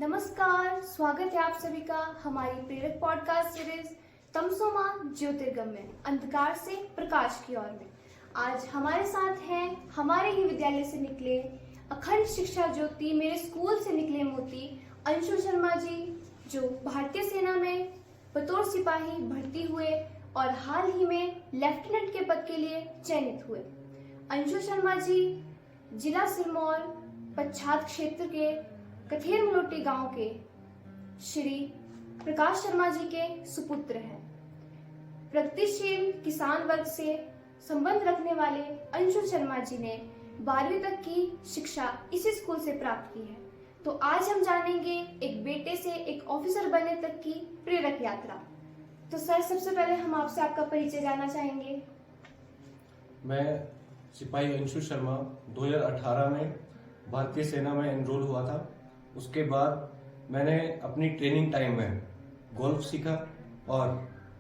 नमस्कार, स्वागत है आप सभी का हमारी प्रेरक पॉडकास्ट सीरीज तमसोमा ज्योतिर्गम्य अंधकार से प्रकाश की ओर में। आज हमारे साथ हैं हमारे ही विद्यालय से निकले अखंड शिक्षा ज्योति, मेरे स्कूल से निकले मोती अंशु शर्मा जी, जो भारतीय सेना में बतौर सिपाही भर्ती हुए और हाल ही में लेफ्टिनेंट के पद के लिए चयनित हुए। अंशु शर्मा जी जिला सिरमौर पच्छाद क्षेत्र के कथेर मलोटी गांव के श्री प्रकाश शर्मा जी के सुपुत्र हैं। प्रगतिशील किसान वर्ग से संबंध रखने वाले अंशु शर्मा जी ने 12वीं तक की शिक्षा इसी स्कूल से प्राप्त की है। तो आज हम जानेंगे एक बेटे से एक ऑफिसर बनने तक की प्रेरक यात्रा। तो सर, सबसे पहले हम आपसे आपका परिचय जानना चाहेंगे। मैं सिपाही अंशु शर्मा 2018 में भारतीय सेना में एनरोल हुआ था। उसके बाद मैंने अपनी ट्रेनिंग टाइम में गोल्फ सीखा और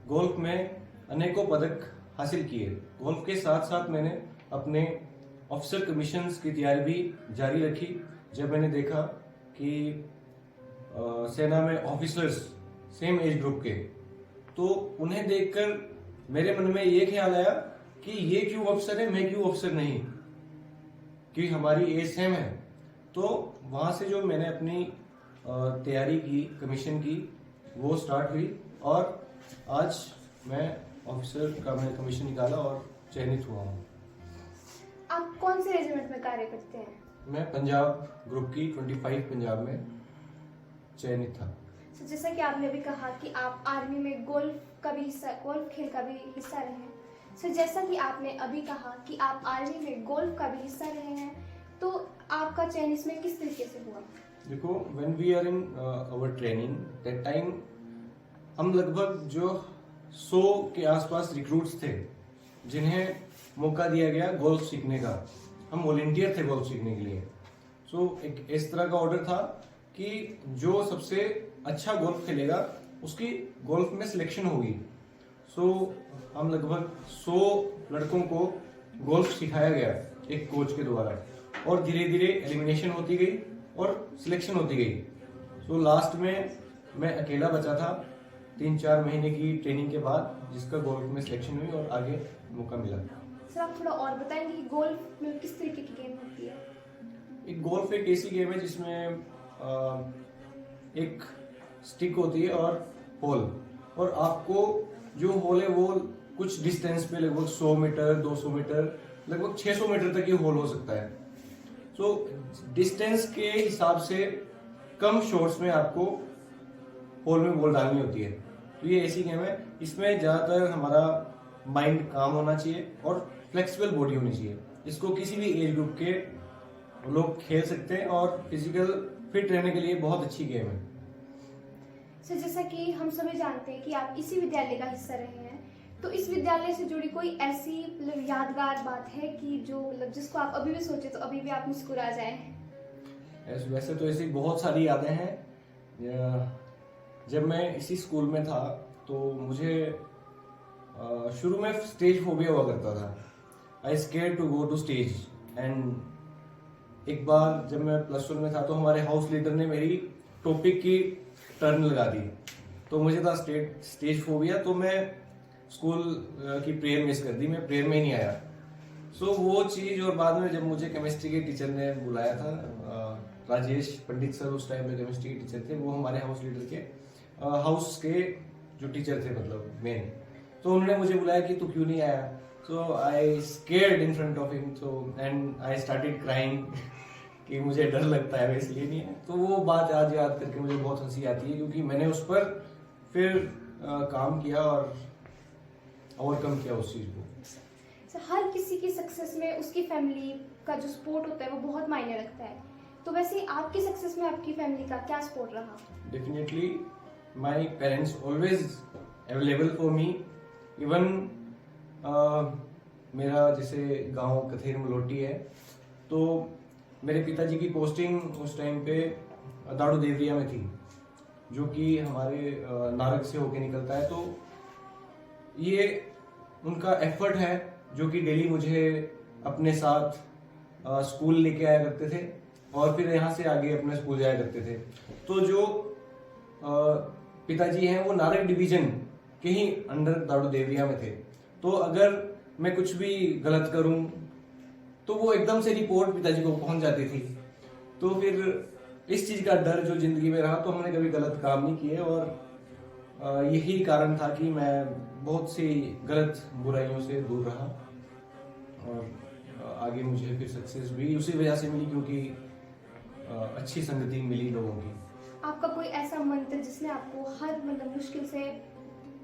गोल्फ में अनेकों पदक हासिल किए। गोल्फ के साथ साथ मैंने अपने ऑफिसर कमीशंस की तैयारी भी जारी रखी। जब मैंने देखा कि सेना में ऑफिसर्स सेम एज ग्रुप के, तो उन्हें देखकर मेरे मन में ये ख्याल आया कि ये क्यों अफसर है, मैं क्यों अफसर नहीं, कि हमारी एज सेम है। तो वहां से जो मैंने अपनी तैयारी की कमीशन की, वो स्टार्ट हुई और आज मैं ऑफिसर का मैंने कमीशन निकाला और चयनित हुआ हूँ। आप कौन से रेजिमेंट में कार्य करते हैं? मैं पंजाब ग्रुप की 25 पंजाब में चयनित था। तो जैसा कि आपने अभी कहा कि आप आर्मी में गोल्फ खेल का भी हिस्सा रहे हैं। सर, जैसा कि आपने अभी कहा कि आप आर्मी में गोल्फ का भी हिस्सा रहे हैं, तो आपका चयन इसमें किस तरीके से हुआ? देखो, when we are in our training that time, हम लगभग जो 100 के आसपास रिक्रूट्स थे जिन्हें मौका दिया गया गोल्फ सीखने का। हम वॉलंटियर थे गोल्फ सीखने के लिए। सो एक इस तरह का ऑर्डर था कि जो सबसे अच्छा गोल्फ खेलेगा उसकी गोल्फ में सिलेक्शन होगी। सो हम लगभग 100 लड़कों को गोल्फ सिखाया गया एक कोच के द्वारा, और धीरे धीरे एलिमिनेशन होती गई और सिलेक्शन होती गई। सो लास्ट में मैं अकेला बचा था 3-4 महीने की ट्रेनिंग के बाद, जिसका गोल्फ में सिलेक्शन हुई और आगे मौका मिला। सर, आप थोड़ा और बताएंगे कि गोल्फ में किस तरीके की गेम होती है? एक गोल्फ एक ऐसी गेम है जिसमें एक स्टिक होती है और होल, और आपको जो होल है वो कुछ डिस्टेंस पे, लगभग 100 मीटर 200 मीटर लगभग 600 मीटर तक ये होल हो सकता है। सो डिस्टेंस के हिसाब से कम शॉट्स में आपको होल में बॉल डालनी होती है। तो ये ऐसी गेम है, इसमें ज्यादातर हमारा माइंड काम होना चाहिए और फ्लेक्सिबल बॉडी होनी चाहिए। इसको किसी भी एज ग्रुप के लोग खेल सकते हैं और फिजिकल फिट रहने के लिए बहुत अच्छी गेम है। सर, जैसा कि हम सभी जानते हैं कि आप इसी विद्यालय का हिस्सा रहे हैं, तो इस विद्यालय से जुड़ी कोई ऐसी यादगार बात है कि जो जिसको आप अभी भी सोचे तो अभी भी आप मुस्कुरा जाएं? वैसे तो ऐसी बहुत सारी यादें हैं। जब मैं इसी स्कूल में था तो मुझे शुरू में स्टेज फोबिया हुआ करता था। I scare to go to stage. And एक बार जब मैं +1 में था तो हमारे हाउस लीडर ने मेरी टॉपिक की टर्न लगा दी, तो मुझे था स्टेज फोबिया। तो मैं स्कूल की प्रेयर मिस कर दी, मैं प्रेयर में ही नहीं आया। सो वो चीज, और बाद में जब मुझे केमिस्ट्री के टीचर ने बुलाया था, राजेश पंडित सर उस टाइम में केमिस्ट्री के टीचर थे, वो हमारे हाउस लीडर के हाउस के जो टीचर थे, मतलब मेन। तो उन्होंने मुझे बुलाया कि तू क्यों नहीं आया। So I scared in front of him, so and I started crying कि मुझे डर लगता है, इसलिए नहीं है। तो वो बात आज याद करके मुझे बहुत हंसी आती है, क्योंकि मैंने उस पर फिर काम किया और ओवरकम किया उस चीज को। हर किसी की सक्सेस में उसकी फैमिली का जो सपोर्ट होता है वो बहुत मायने रखता है। तो वैसे आपकी सक्सेस में आपकी फैमिली का क्या सपोर्ट रहा? Definitely my parents always available for me. Even मेरा जैसे गांव कथेर मलोटी है, तो मेरे पिताजी की पोस्टिंग उस टाइम पे दाड़ू देवरिया में थी, जो कि हमारे नारक से होके निकलता है। तो ये उनका एफर्ट है जो कि डेली मुझे अपने साथ स्कूल लेके आया करते थे। और फिर यहाँ से आगे अपने स्कूल जाया करते थे। तो जो पिताजी हैं वो नारक डिवीजन के ही अंडर दारू देवरिया में थे। तो अगर मैं कुछ भी गलत करूं तो वो एकदम से रिपोर्ट पिताजी को पहुंच जाती थी। तो फिर इस चीज का डर जो जिंदगी में रहा, तो हमने कभी गलत काम नहीं किए और यही कारण था कि मैं बहुत सी गलत बुराइयों से दूर रहा और आगे मुझे फिर सक्सेस भी उसी वजह से मिली, क्योंकि अच्छी संगति मिली लोगों की। आपका कोई ऐसा मंत्र जिसने आपको हर मतलब मुश्किल से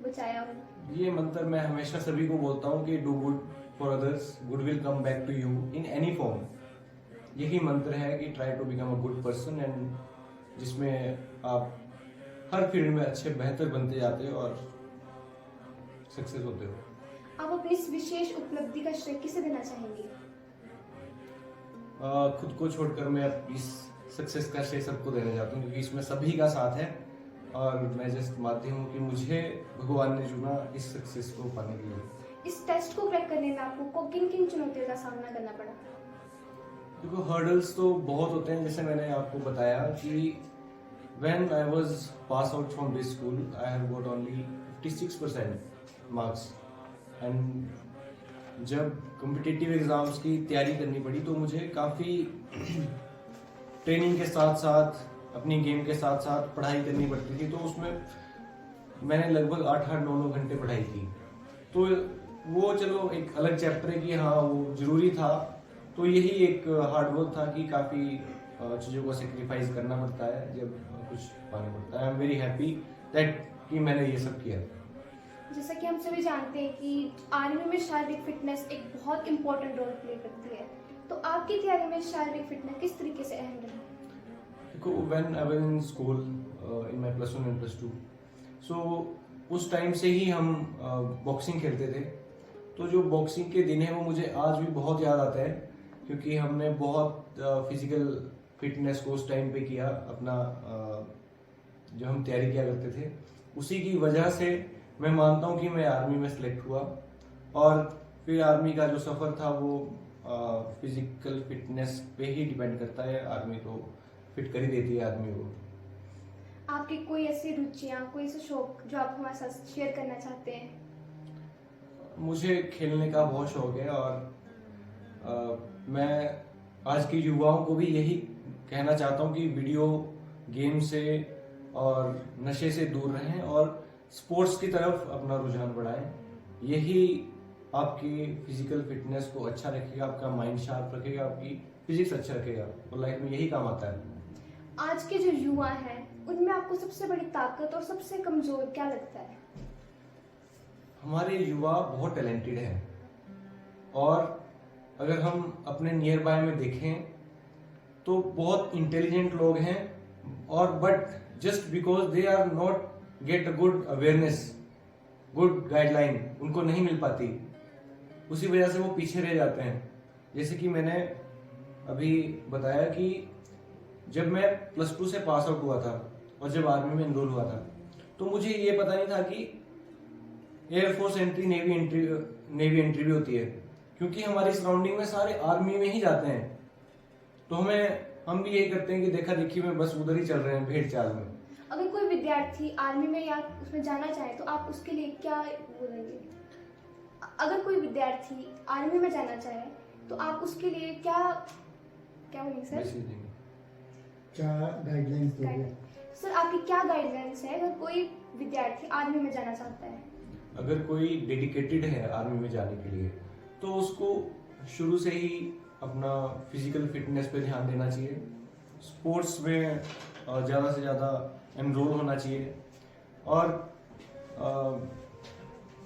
बचाया हो? ये मंत्र मैं हमेशा सभी को बोलता हूँ कि do good for others, good will come back to you in any form. यही मंत्र है कि try to become a good person, and जिसमें आप हर फील्ड में अच्छे बेहतर बनते जाते हो और सक्सेस होते हो। आप अपनी इस विशेष उपलब्धि का श्रेय किसे देना चाहेंगे? खुद को छोड़कर मैं इस सक्सेस का श्रेय सबको देना चाहता हूँ, क्योंकि इसमें सभी का साथ है और मैं जस्ट मानती हूँ कि मुझे भगवान ने चुना इस सक्सेस को पाने के लिए। इस टेस्ट को क्रैक करने में आपको किन किन चुनौतियों का सामना करना पड़ा? देखो, हर्डल्स तो बहुत होते हैं। जैसे मैंने आपको बताया कि when I was pass out from this school, I have got only 56% marks, and जब कॉम्पिटिटिव एग्जाम्स की तैयारी करनी पड़ी तो मुझे काफ़ी ट्रेनिंग के साथ साथ अपनी गेम के साथ साथ पढ़ाई करनी पड़ती थी। तो उसमें मैंने लगभग 8-9 घंटे पढ़ाई की। तो वो चलो एक अलग चैप्टर है कि हाँ वो जरूरी था। तो यही एक हार्ड वर्क था कि काफ़ी चीज़ों को सेक्रीफाइस करना पड़ता है जब कुछ पाना पड़ता है। I am very happy that कि मैंने ये सब किया। जैसा कि हम सभी जानते हैं कि आर्मी में शारीरिक फिटनेस एक बहुत इंपॉर्टेंट रोल प्ले करती है, तो आपकी तैयारी में शारीरिक फिटनेस किस तरीके से अहम रही? देखो, when I was in school in my +1 and +2, सो उस टाइम से ही हम बॉक्सिंग खेलते थे। तो जो बॉक्सिंग के दिन है वो मुझे आज भी बहुत याद आता है, क्योंकि हमने बहुत फिजिकल फिटनेस को उस टाइम पे किया। अपना जो हम तैयारी किया करते थे उसी की वजह से मैं मानता हूँ कि मैं आर्मी में सिलेक्ट हुआ। और फिर आर्मी का जो सफ़र था वो फिजिकल फिटनेस पे ही डिपेंड करता है। आर्मी तो फिट कर ही देती है आदमी को। आपकी कोई ऐसी रुचियाँ, कोई ऐसे शौक जो आप हमारे साथ शेयर करना चाहते हैं? मुझे खेलने का बहुत शौक है और मैं आज के युवाओं को भी यही कहना चाहता हूँ कि वीडियो गेम से और नशे से दूर रहें और स्पोर्ट्स की तरफ अपना रुझान बढ़ाएं। यही आपकी फिजिकल फिटनेस को अच्छा रखेगा, आपका माइंड शार्प रखेगा, आपकी फिजिक्स अच्छा रखेगा और लाइफ में यही काम आता है। आज के जो युवा हैं उनमें आपको सबसे बड़ी ताकत और सबसे कमजोर क्या लगता है? हमारे युवा बहुत टैलेंटेड हैं और अगर हम अपने नियर बाय में देखें तो बहुत इंटेलिजेंट लोग हैं, और but just because they are not get a good awareness, good guideline उनको नहीं मिल पाती, उसी वजह से वो पीछे रह जाते हैं। जैसे कि मैंने अभी बताया कि जब मैं +2 से पास आउट हुआ था और जब आर्मी में एनरोल हुआ था तो मुझे ये पता नहीं था कि एयरफोर्स एंट्री, नेवी एंट्री भी होती है, क्योंकि हमारी सराउंडिंग में सारे आर्मी में ही जाते हैं। तो हम भी यही करते हैं कि देखा देखी में बस उधर ही चल रहे हैं, भेड़ चाल में। अगर कोई विद्यार्थी आर्मी में या उसमें जाना चाहे तो आप उसके लिए क्या बोलेंगे? अगर कोई विद्यार्थी आर्मी में जाना चाहे तो आप उसके लिए क्या बोलेंगे सर? मैसेज देंगे। क्या गाइडलाइंस दोगे? सर, आपकी क्या गाइडलाइंस है अगर कोई विद्यार्थी आर्मी में जाना चाहता है? अगर कोई डेडिकेटेड है आर्मी में जाने के लिए तो उसको शुरू से ही अपना फिजिकल फिटनेस पे ध्यान देना चाहिए, स्पोर्ट्स में ज़्यादा से ज़्यादा एनरोल होना चाहिए और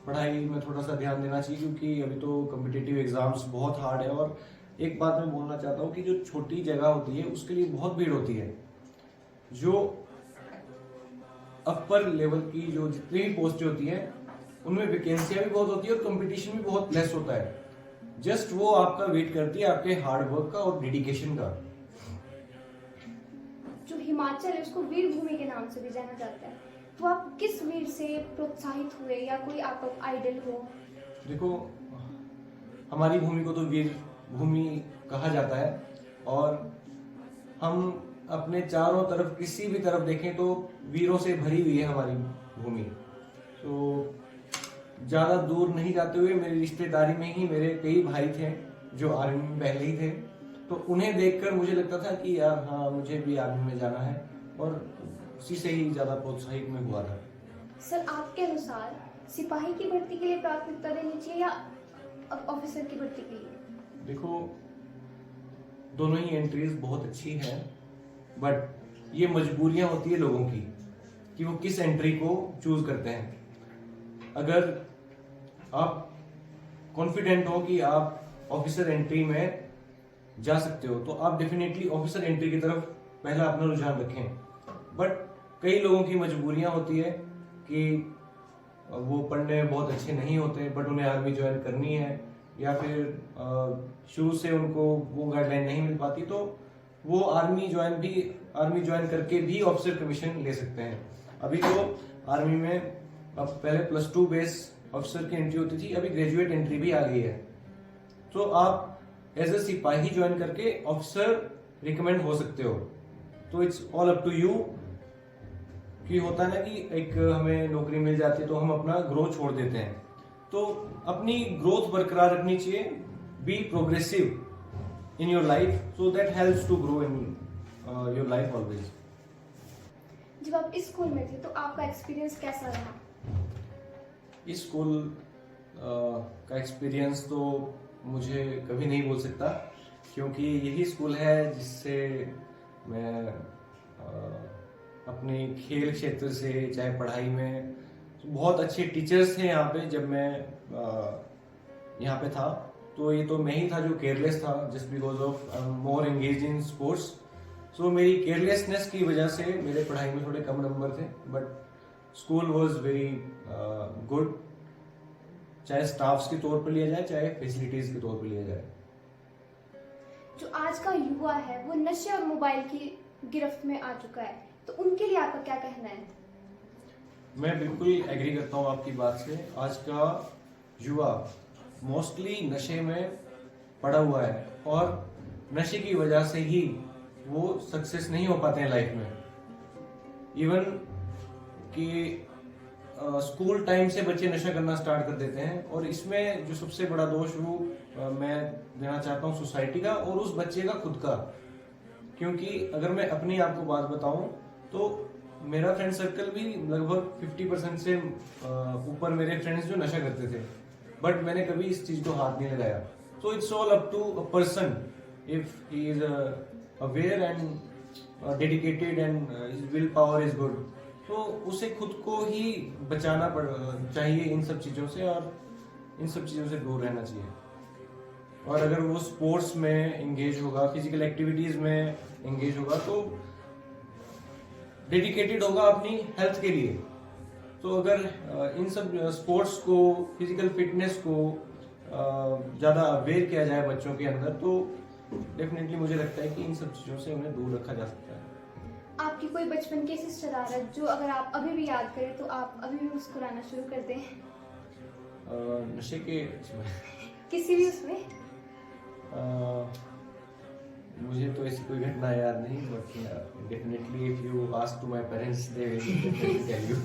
पढ़ाई में थोड़ा सा ध्यान देना चाहिए, क्योंकि अभी तो कॉम्पिटिटिव एग्जाम्स बहुत हार्ड है। और एक बात मैं बोलना चाहता हूँ कि जो छोटी जगह होती है उसके लिए बहुत भीड़ होती है। जो अपर लेवल की जो जितनी भी पोस्ट होती है उनमें वैकेंसियां भी बहुत होती है और कंपटीशन भी बहुत लेस होता है। जस्ट वो आपका वेट करती है आपके हार्ड वर्क का और डेडिकेशन का। जो हिमाचल है उसको वीर भूमि के नाम से भी जाना जाता है, तो आप किस वीर से प्रोत्साहित हुए या कोई आपका आइडल हो? देखो, हमारी भूमि को तो वीर भूमि कहा जाता है और हम अपने चारों तरफ किसी भी तरफ देखें तो वीरों से भरी हुई है हमारी भूमि। तो ज्यादा दूर नहीं जाते हुए मेरी रिश्तेदारी में ही मेरे कई भाई थे जो आर्मी में पहले ही थे, तो उन्हें देखकर मुझे लगता था कि यार हाँ मुझे भी आर्मी में जाना है, और उसी से ही ज्यादा प्रोत्साहित में हुआ था। सर, आपके अनुसार सिपाही की भर्ती के लिए प्राथमिकता देनी चाहिए या ऑफिसर की भर्ती के लिए? देखो, दोनों ही एंट्रीज बहुत अच्छी हैं, बट ये मजबूरियां होती है लोगों की कि वो किस एंट्री को चूज करते हैं। अगर आप कॉन्फिडेंट हो कि आप ऑफिसर एंट्री में जा सकते हो तो आप डेफिनेटली ऑफिसर एंट्री की तरफ पहला अपना रुझान रखें। बट कई लोगों की मजबूरियां होती है कि वो पढ़ने में बहुत अच्छे नहीं होते बट उन्हें आर्मी ज्वाइन करनी है, या फिर शुरू से उनको वो गाइडलाइन नहीं मिल पाती, तो वो आर्मी ज्वाइन करके भी ऑफिसर कमीशन ले सकते हैं। अभी तो आर्मी में अब पहले +2 बेस ऑफिसर की एंट्री होती थी, अभी ग्रेजुएट एंट्री भी आ गई है। तो आप एज ए सिपाही ज्वाइन करके ऑफिसर रिकमेंड हो सकते हो। तो it's all up to you कि होता है ना कि एक हमें नौकरी मिल जाती है तो हम अपना ग्रोथ छोड़ देते हैं, तो अपनी ग्रोथ बरकरार रखनी चाहिए। Be progressive in your life, so that helps to grow in your life always. जब आप इस स्कूल में थे तो आपका एक्सपीरियंस कैसा रहा? इस स्कूल का एक्सपीरियंस तो मुझे कभी नहीं भूल सकता, क्योंकि यही स्कूल है जिससे मैं अपने खेल क्षेत्र से, चाहे पढ़ाई में, बहुत अच्छे टीचर्स थे यहाँ पे। जब मैं यहाँ पे था तो ये तो मैं ही था जो केयरलेस था, just because of more engage in sports. So मेरी केयरलेसनेस की वजह से मेरे पढ़ाई में थोड़े कम नंबर थे, but school was very good, चाहे स्टाफ्स के तौर पर लिया जाए चाहे फैसिलिटीज के तौर पर लिया जाए। जो आज का युवा है वो नशे और मोबाइल की गिरफ्त में आ चुका है, तो उनके लिए आपका क्या कहना है? मैं बिल्कुल एग्री करता हूँ आपकी बात से। आज का युवा मोस्टली नशे में पड़ा हुआ है, और नशे की वजह से ही वो सक्सेस नहीं हो पाते हैं लाइफ में। इवन कि स्कूल टाइम से बच्चे नशा करना स्टार्ट कर देते हैं, और इसमें जो सबसे बड़ा दोष वो मैं देना चाहता हूँ सोसाइटी का और उस बच्चे का खुद का। क्योंकि अगर मैं अपनी आपको बात बताऊं तो मेरा फ्रेंड सर्कल भी लगभग 50% से ऊपर मेरे फ्रेंड्स जो नशा करते थे, बट मैंने कभी इस चीज को हाथ नहीं लगाया। So it's all up to a person, if he is aware and dedicated and his will power is good, तो उसे खुद को ही बचाना चाहिए इन सब चीजों से, और इन सब चीजों से दूर रहना चाहिए। और अगर वो स्पोर्ट्स में एंगेज होगा, फिजिकल एक्टिविटीज में एंगेज होगा, तो डेडिकेटेड होगा अपनी हेल्थ के लिए। तो अगर इन सब स्पोर्ट्स को, फिजिकल फिटनेस को ज्यादा अवेयर किया जाए बच्चों के अंदर, तो डेफिनेटली मुझे लगता है कि इन सब चीजों से उन्हें दूर रखा जा सकता है। आपकी कोई बचपन की ऐसी शरारत जो अगर आप अभी भी याद करें तो आप अभी भी मुस्कुराना शुरू कर दें? नशे के किसी भी उसमें? मुझे तो ऐसी कोई घटना याद नहीं, but definitely if you ask to my parents they will tell you.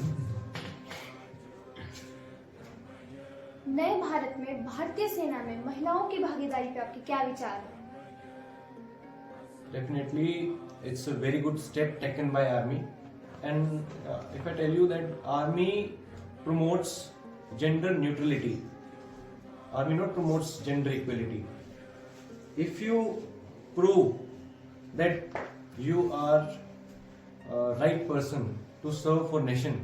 नए भारत में भारतीय सेना में महिलाओं की भागीदारी पे आपके क्या विचार हैं? Definitely, it's a very good step taken by Army, and if I tell you that Army promotes gender neutrality, Army not promotes gender equality. If you prove that you are right person to serve for nation,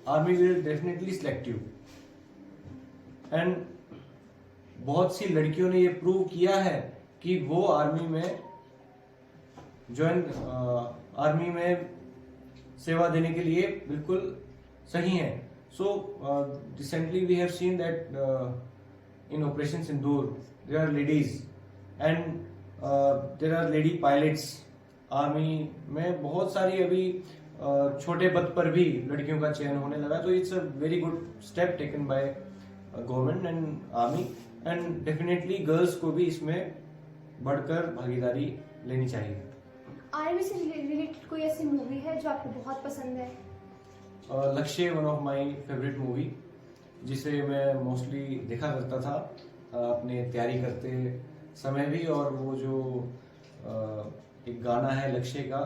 Army will definitely select you. And बहुत सी लड़कियों ने ये prove किया है कि वो army में army में सेवा देने के लिए बिल्कुल सही हैं। So recently we have seen that in Operation Sindoor there are ladies and there are lady pilots. Army में बहुत सारी अभी छोटे पद पर भी लड़कियों का चयन होने लगा, तो it's a very good step taken by government and army, and definitely girls को भी इसमें बढ़कर भागीदारी लेनी चाहिए। आर्मी से रिलेटेड कोई ऐसी मूवी है जो आपको बहुत पसंद है? लक्ष्य one of my favourite movie, जिसे मैं मोस्टली देखा करता था अपने तैयारी करते समय भी। और वो जो एक गाना है लक्ष्य का,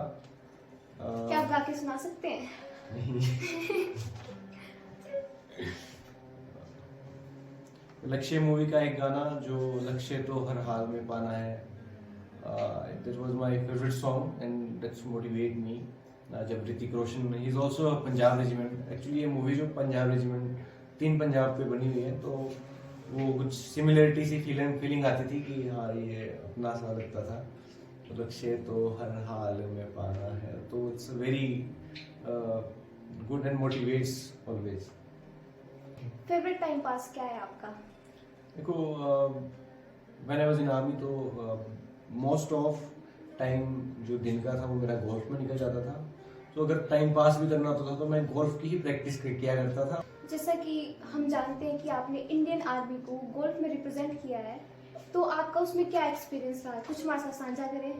क्या आप गा के सुना सकते हैं? लक्ष्य मूवी का एक गाना जो लक्ष्य तो हर हाल में पाना है, that was my favourite song and that's motivate me. जब Hrithik Roshan, he is also Punjab regiment, actually ये मूवी जो पंजाब रेजिमेंट 3 पंजाब पे बनी हुई है, तो वो कुछ सिमिलरिटी सी फीलिंग आती थी कि हाँ ये अपना सा लगता था। तो लक्ष्य तो हर हाल में पाना है, तो it's very good and motivates always. Favourite time pass क्या है आपका? देखो, when I was in army तो मोस्ट ऑफ टाइम जो दिन का था वो मेरा गोल्फ में निकल जाता था। तो अगर टाइम पास भी करना होता था तो मैं गोल्फ की ही प्रैक्टिस किया करता था। जैसा कि हम जानते हैं कि आपने इंडियन आर्मी को गोल्फ में रिप्रेजेंट किया है, तो आपका उसमें क्या एक्सपीरियंस रहा? कुछ हमारे साथ साझा करें।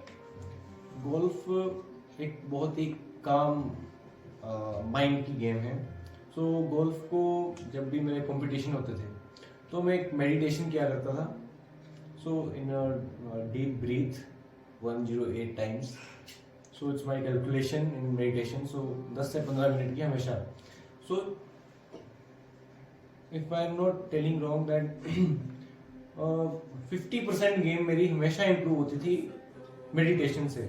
गोल्फ एक बहुत ही काम माइंड की गेम है। सो गोल्फ को जब भी मेरे कंपटीशन होते थे तो मैं एक मेडिटेशन किया करता था। So in deep breath 108 times, so it's my calculation in meditation. So 10 से 15 मिनट की हमेशा। So if I am not telling wrong that 50% game मेरी हमेशा इम्प्रूव होती थी मेडिटेशन से।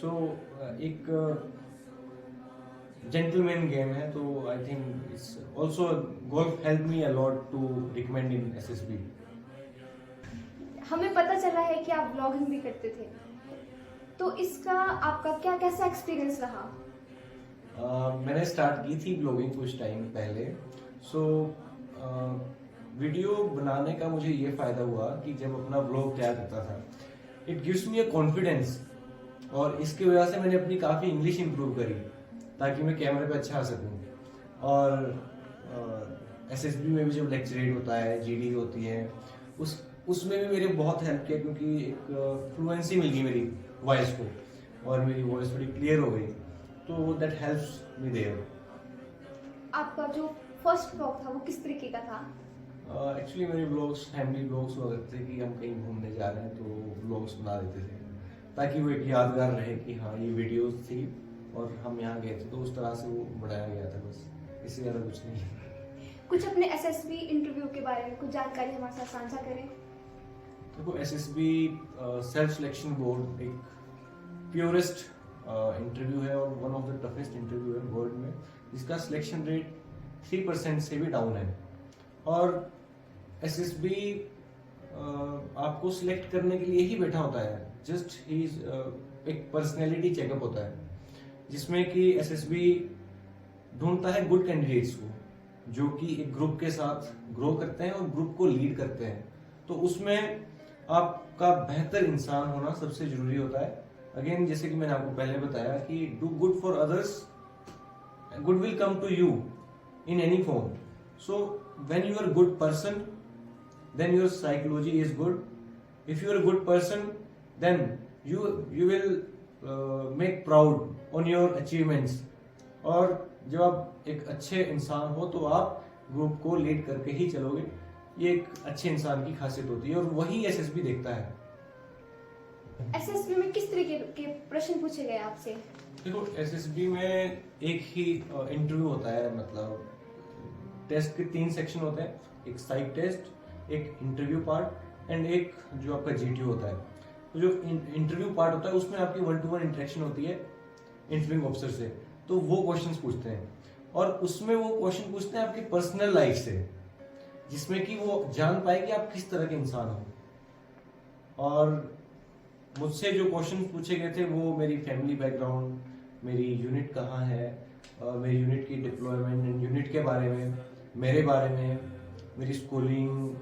सो एक जेंटलमैन गेम है, तो I think it's also golf help me a lot to recommend in SSB. हमें पता चला है कि आप व्लॉगिंग भी करते थे, तो इसका आपका क्या कैसा एक्सपीरियंस रहा? मैंने स्टार्ट की थी ब्लॉगिंग कुछ टाइम पहले। सो वीडियो बनाने का मुझे ये फायदा हुआ कि जब अपना ब्लॉग तैयार करता था, it gives me a confidence, और इसकी वजह से मैंने अपनी काफ़ी इंग्लिश इंप्रूव करी ताकि मैं कैमरे पे अच्छा आ सकूं। और एसएसबी में भी जब लेक्चरेट होता है, जीडी होती है, उसमें भी मेरे बहुत हेल्प किया, क्योंकि एक फ्लुएंसी मिल गई मेरी वॉइस को, और मेरी वॉइस थोड़ी क्लियर हो गई, तो दैट हेल्प्स मी देयर। आपका जो फर्स्ट ब्लॉग था वो किस तरीके का था? एक्चुअली मेरे ब्लॉग्स फैमिली ब्लॉग्स हुआ करते थे कि हम कहीं घूमने जा रहे हैं तो ब्लॉग्स बना देते थे, ताकि वो एक यादगार रहे कि हाँ ये वीडियोस थी और हम यहाँ गए थे। तो उस तरह से वो बनाया गया था, बस, इससे ज़्यादा कुछ नहीं। कुछ अपने एसएसबी इंटरव्यू के बारे में कुछ जानकारी हमारे साथ साझा करें। देखो, एसएसबी सेल्फ सिलेक्शन बोर्ड एक प्योरेस्ट इंटरव्यू है और one of the toughest interview है वर्ल्ड में, जिसका सिलेक्शन रेट 3% से भी डाउन है। और एसएसबी आपको सिलेक्ट करने के लिए ही बैठा होता है, जस्ट ही एक पर्सनैलिटी चेकअप होता है, जिसमें कि एसएसबी ढूंढता है गुड कैंडिडेट्स को, जो कि एक ग्रुप के साथ ग्रो करते हैं और ग्रुप को लीड करते हैं। तो उसमें आपका बेहतर इंसान होना सबसे जरूरी होता है। अगेन, जैसे कि मैंने आपको पहले बताया कि do good for others, good will come to you in any form. So when you are a good person, then your psychology is good. If you are a good person, then you will make proud on your achievements. और जब आप एक अच्छे इंसान हो तो आप group को लीड करके ही चलोगे। ये एक अच्छे इंसान की खासियत होती है, और वही एसएसबी देखता है। एसएसबी में किस तरीके के प्रश्न पूछे गए आपसे? देखो, एसएसबी में एक ही इंटरव्यू होता है, मतलब टेस्ट के 3 सेक्शन होते हैं, एक साइक टेस्ट, एक इंटरव्यू पार्ट एंड एक जो आपका जीटीयू होता है। तो जो इंटरव्यू पार्ट होता है उसमें आपकी 1-to-1 इंटरेक्शन होती है इंटरव्यूइंग ऑफिसर से, तो वो क्वेश्चंस पूछते हैं, और उसमें वो क्वेश्चन पूछते हैं आपकी पर्सनल लाइफ से, जिसमें कि वो जान पाए कि आप किस तरह के इंसान हो। और मुझसे जो क्वेश्चन पूछे गए थे वो मेरी फैमिली बैकग्राउंड, मेरी यूनिट कहाँ है, मेरी यूनिट की डिप्लॉयमेंट एंड यूनिट के बारे में, मेरे बारे में, मेरी स्कूलिंग,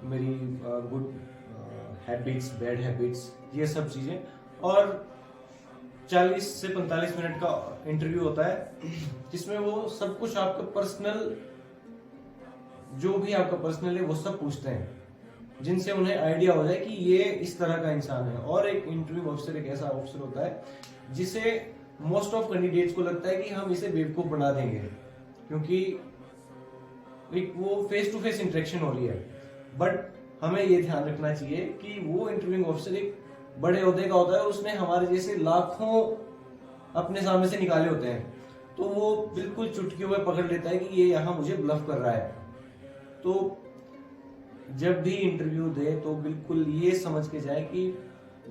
मेरी गुड हैबिट्स, बैड हैबिट्स, ये सब चीज़ें। और 40 से 45 मिनट का इंटरव्यू होता है, जिसमें वो सब कुछ आपका पर्सनल, जो भी आपका पर्सनल है वो सब पूछते हैं, जिनसे उन्हें आइडिया हो जाए कि ये इस तरह का इंसान है। और एक इंटरव्यू ऑफिसर एक ऐसा ऑफिसर होता है जिसे मोस्ट ऑफ कैंडिडेट्स को लगता है कि हम इसे बेवकूफ बना देंगे, क्योंकि एक वो फेस टू फेस इंटरेक्शन हो रही है। बट हमें ये ध्यान रखना चाहिए कि वो इंटरव्यूइंग ऑफिसर एक बड़े ओहदे का होता है, उसने हमारे जैसे लाखों अपने सामने से निकाले होते हैं, तो वो बिल्कुल चुटकियों में पकड़ लेता है कि ये यहाँ मुझे ब्लफ कर रहा है। तो जब भी इंटरव्यू दे तो बिल्कुल ये समझ के जाए कि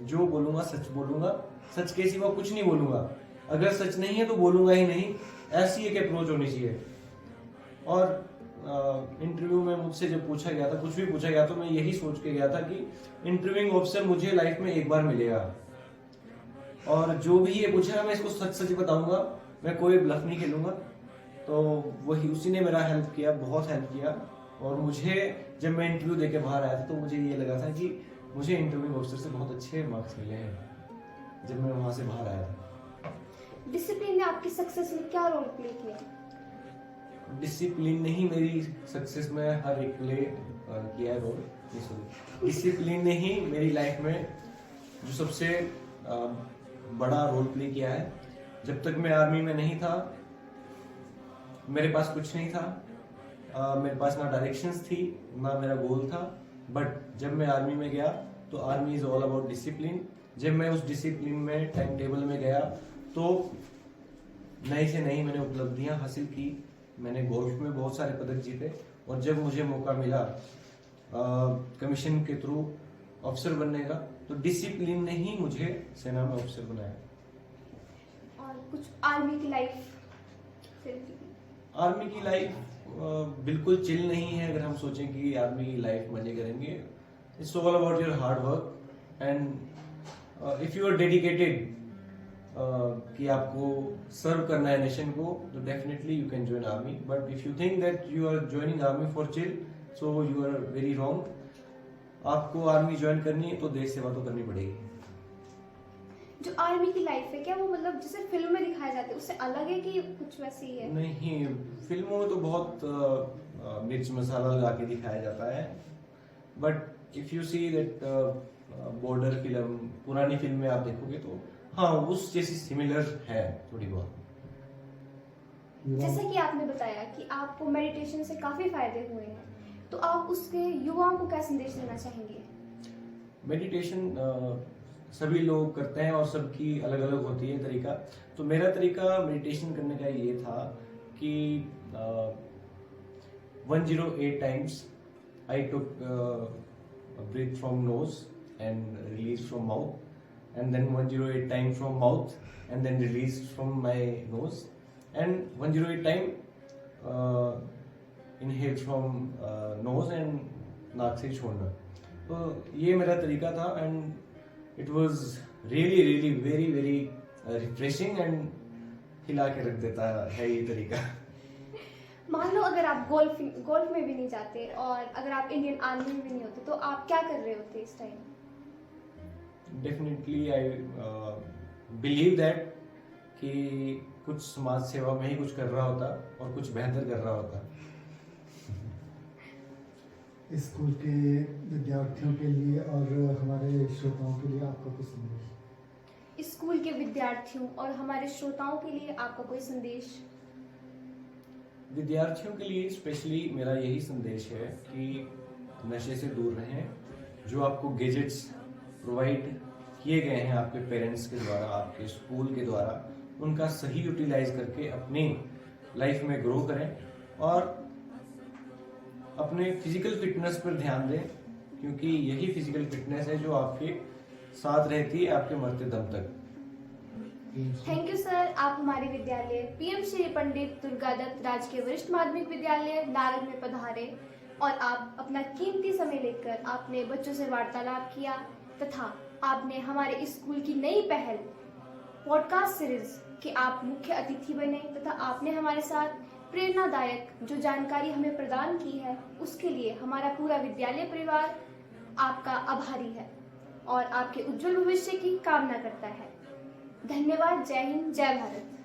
जो बोलूंगा सच बोलूंगा, सच के सिवा कुछ नहीं बोलूंगा, अगर सच नहीं है तो बोलूंगा ही नहीं, ऐसी एक अप्रोच होनी चाहिए। और इंटरव्यू में मुझसे जब पूछा गया था, कुछ भी पूछा गया, तो मैं यही सोच के गया था कि इंटरव्यूइंग ऑफिसर मुझे लाइफ में एक बार मिलेगा, और जो भी ये पूछेगा मैं इसको सच सच बताऊंगा, मैं कोई ब्लफ नहीं खेलूंगा। तो वही उसी ने मेरा हेल्प किया, बहुत हेल्प किया। और मुझे जब मैं इंटरव्यू देके बाहर आया था तो मुझे ये लगा था कि मुझे इंटरव्यू ऑफिसर से बहुत अच्छे मार्क्स मिले हैं जब मैं वहां से बाहर आया था। डिसिप्लिन ने आपकी सक्सेस में क्या रोल प्ले किया? डिसिप्लिन ने ही मेरी सक्सेस में हर एक प्ले किया है रोल। डिसिप्लिन ने ही मेरी लाइफ में जो सबसे बड़ा रोल प्ले किया है। जब तक मैं आर्मी में नहीं था मेरे पास कुछ नहीं था, मेरे पास ना डायरेक्शंस थी ना मेरा गोल था। बट जब मैं आर्मी में गया तो army is all about discipline. जब मैं उस डिसिप्लिन में टाइम टेबल में गया तो नई से नई मैंने उपलब्धियां हासिल की, मैंने गोल्फ में बहुत सारे पदक जीते। और जब मुझे मौका मिला कमीशन के थ्रू ऑफिसर बनने का, तो डिसिप्लिन ने ही मुझे सेना में ऑफिसर बनाया। और कुछ आर्मी की लाइफ? आर्मी की लाइफ बिल्कुल चिल नहीं है। अगर हम सोचें कि आर्मी की लाइफ मजे करेंगे, it's all about your hard work and if you are dedicated कि आपको सर्व करना है नेशन को, तो definitely you can join army. But if you think that you are joining army for chill, so you are very wrong. आपको army join करनी है तो देश सेवा तो करनी पड़ेगी। जो आर्मी की लाइफ है क्या वो मतलब जैसे फिल्म में दिखाया जाता है उससे अलग है कि कुछ वैसे ही है? नहीं, फिल्मों में तो बहुत मिर्च मसाला लगा के दिखाया जाता है। But if you see that border film, पुरानी फिल्म में आप देखोगे तो हाँ उस जैसी सिमिलर है थोड़ी बहुत। जैसा कि आपने बताया कि आपको मेडिटेशन से काफी फायदे हुए हैं, तो आप उसके युवाओं को क्या संदेश देना चाहेंगे? मेडिटेशन सभी लोग करते हैं और सबकी अलग अलग होती है तरीका। तो मेरा तरीका मेडिटेशन करने का ये था कि 108 times I took breath from nose and release from mouth, and then 108 time from mouth and then release from my nose, and 108 time inhale from nose and नाक से छोड़ना। तो ये मेरा तरीका था and it was really really very very refreshing and हिला के रख देता है ये तरीका। मान लो अगर आप गोल्फ में भी नहीं जाते और अगर आप इंडियन आर्मी में भी नहीं होते, तो आप क्या कर रहे होते इस time? Definitely I believe that कि कुछ समाज सेवा में ही कुछ कर रहा होता और कुछ बेहतर कर रहा होता। स्कूल के विद्यार्थियों के लिए और हमारे श्रोताओं के लिए आपका कुछ संदेश? स्कूल के विद्यार्थियों और हमारे श्रोताओं के लिए आपका कोई संदेश? विद्यार्थियों के लिए स्पेशली मेरा यही संदेश है कि नशे से दूर रहें। जो आपको गैजेट्स प्रोवाइड किए गए हैं आपके पेरेंट्स के द्वारा, आपके स्कूल के द्वारा, उनका सही यूटिलाइज करके अपनी लाइफ में ग्रो करें और अपने फिजिकल फिटनेस पर ध्यान दें, क्योंकि यही फिजिकल फिटनेस है जो आपके साथ रहती है आपके मरते दम तक। थैंक यू सर, आप हमारे विद्यालय पीएम श्री पंडित दुर्गादत्त राजकीय वरिष्ठ माध्यमिक विद्यालय नारंग में पधारे और आप अपना कीमती समय लेकर आपने बच्चों से वार्तालाप किया तथा आपने हमारे स्कूल की नई पहल पॉडकास्ट सीरीज के आप मुख्य अतिथि बने तथा आपने हमारे साथ प्रेरणादायक जो जानकारी हमें प्रदान की है, उसके लिए हमारा पूरा विद्यालय परिवार आपका आभारी है और आपके उज्जवल भविष्य की कामना करता है। धन्यवाद। जय हिंद, जय भारत।